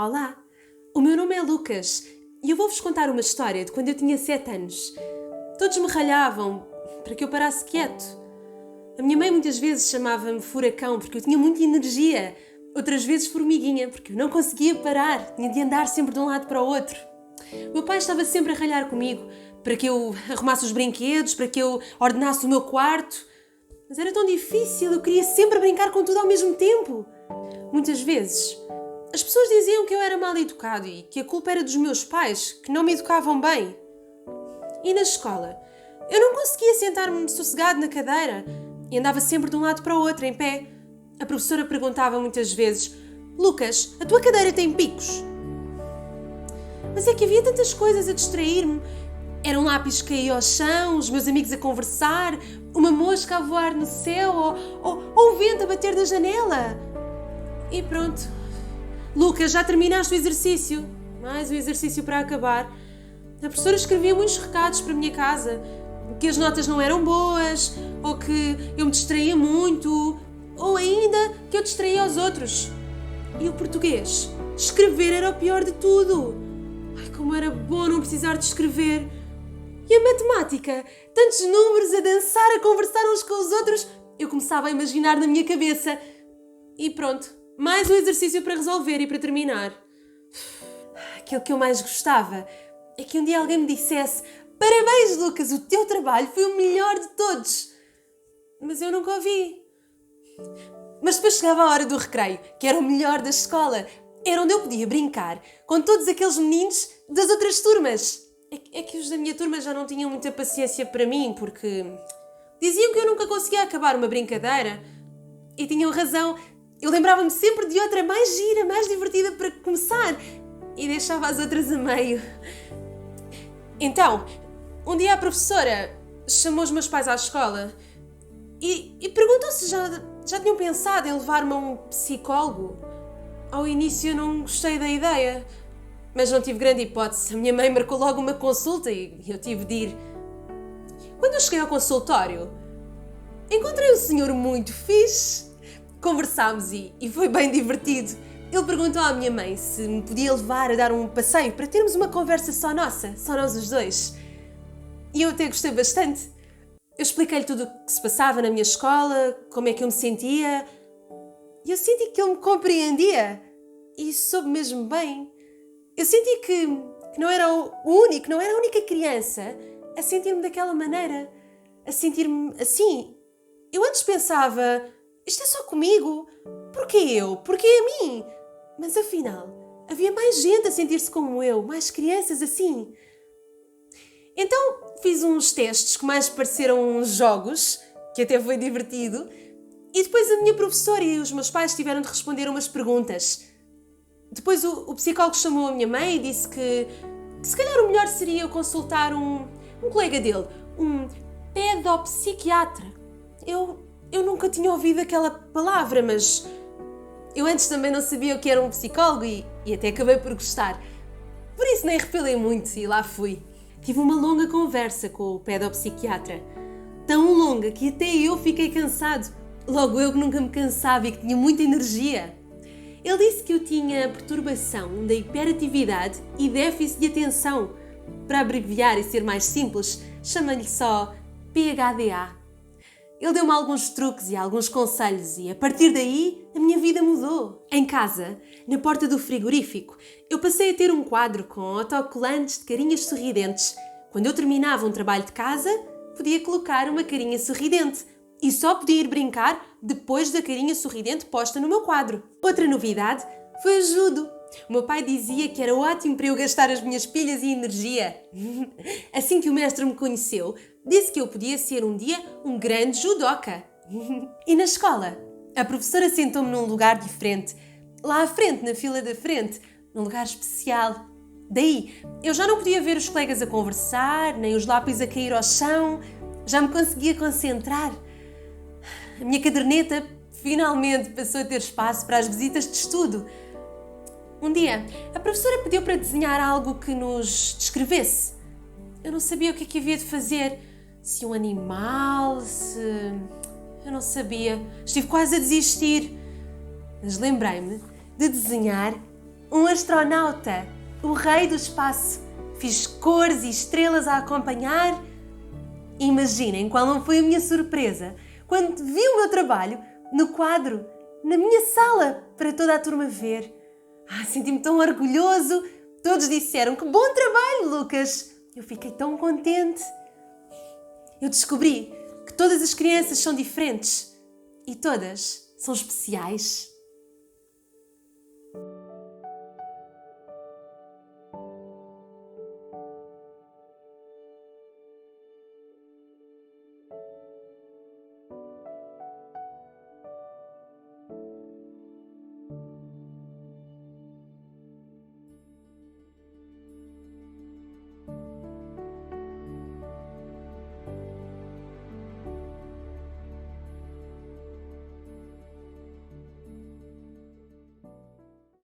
Olá, o meu nome é Lucas e eu vou-vos contar uma história de quando eu tinha 7 anos. Todos me ralhavam para que eu parasse quieto. A minha mãe muitas vezes chamava-me furacão porque eu tinha muita energia, outras vezes formiguinha porque eu não conseguia parar, tinha de andar sempre de um lado para o outro. O meu pai estava sempre a ralhar comigo para que eu arrumasse os brinquedos, para que eu ordenasse o meu quarto. Mas era tão difícil, eu queria sempre brincar com tudo ao mesmo tempo. Muitas vezes, as pessoas diziam que eu era mal educado e que a culpa era dos meus pais, que não me educavam bem. E na escola, eu não conseguia sentar-me sossegado na cadeira e andava sempre de um lado para o outro, em pé. A professora perguntava muitas vezes: Lucas, a tua cadeira tem picos? Mas é que havia tantas coisas a distrair-me. Era um lápis que caía ao chão, os meus amigos a conversar, uma mosca a voar no céu ou o vento a bater na janela. E pronto. Lucas, já terminaste o exercício? Mais um exercício para acabar. A professora escrevia muitos recados para a minha casa, que as notas não eram boas, ou que eu me distraía muito, ou ainda que eu distraía os outros. E o português? Escrever era o pior de tudo. Ai, como era bom não precisar de escrever. E a matemática? Tantos números a dançar, a conversar uns com os outros. Eu começava a imaginar na minha cabeça. E pronto, mais um exercício para resolver e para terminar. Aquilo que eu mais gostava é que um dia alguém me dissesse: parabéns, Lucas, o teu trabalho foi o melhor de todos. Mas eu nunca ouvi. Mas depois chegava a hora do recreio, que era o melhor da escola. Era onde eu podia brincar com todos aqueles meninos das outras turmas. É que os da minha turma já não tinham muita paciência para mim, porque diziam que eu nunca conseguia acabar uma brincadeira. E tinham razão. Eu lembrava-me sempre de outra mais gira, mais divertida para começar. E deixava as outras a meio. Então, um dia a professora chamou os meus pais à escola e perguntou se já tinham pensado em levar-me a um psicólogo. Ao início eu não gostei da ideia, mas não tive grande hipótese. A minha mãe marcou logo uma consulta e eu tive de ir. Quando eu cheguei ao consultório, encontrei um senhor muito fixe. Conversámos e foi bem divertido. Ele perguntou à minha mãe se me podia levar a dar um passeio para termos uma conversa só nossa, só nós os dois. E eu até gostei bastante. Eu expliquei-lhe tudo o que se passava na minha escola, como é que eu me sentia. E eu senti que ele me compreendia. E soube mesmo bem. Eu senti que não era o único, não era a única criança a sentir-me daquela maneira, a sentir-me assim. Eu antes pensava: isto é só comigo? Porquê eu? Porquê a mim? Mas afinal, havia mais gente a sentir-se como eu, mais crianças assim. Então fiz uns testes que mais pareceram uns jogos, que até foi divertido, e depois a minha professora e os meus pais tiveram de responder umas perguntas. Depois o psicólogo chamou a minha mãe e disse que se calhar o melhor seria eu consultar um colega dele, um pedopsiquiatra. Eu nunca tinha ouvido aquela palavra, mas eu antes também não sabia o que era um psicólogo e até acabei por gostar. Por isso nem repelei muito e lá fui. Tive uma longa conversa com o pedopsiquiatra. Tão longa que até eu fiquei cansado. Logo eu que nunca me cansava e que tinha muita energia. Ele disse que eu tinha perturbação da hiperatividade e déficit de atenção. Para abreviar e ser mais simples, chama-lhe só PHDA. Ele deu-me alguns truques e alguns conselhos e, a partir daí, a minha vida mudou. Em casa, na porta do frigorífico, eu passei a ter um quadro com autocolantes de carinhas sorridentes. Quando eu terminava um trabalho de casa, podia colocar uma carinha sorridente e só podia ir brincar depois da carinha sorridente posta no meu quadro. Outra novidade foi o judo. O meu pai dizia que era ótimo para eu gastar as minhas pilhas e energia. Assim que o mestre me conheceu, disse que eu podia ser um dia um grande judoca. E na escola, a professora sentou-me num lugar diferente, lá à frente, na fila da frente, num lugar especial. Daí, eu já não podia ver os colegas a conversar, nem os lápis a cair ao chão, já me conseguia concentrar. A minha caderneta finalmente passou a ter espaço para as visitas de estudo. Um dia, a professora pediu para desenhar algo que nos descrevesse. Eu não sabia o que havia de fazer. Se um animal, se... Eu não sabia. Estive quase a desistir. Mas lembrei-me de desenhar um astronauta, o rei do espaço. Fiz cores e estrelas a acompanhar. Imaginem qual não foi a minha surpresa quando vi o meu trabalho no quadro, na minha sala, para toda a turma ver. Senti-me tão orgulhoso. Todos disseram: que bom trabalho, Lucas! Eu fiquei tão contente. Eu descobri que todas as crianças são diferentes e todas são especiais.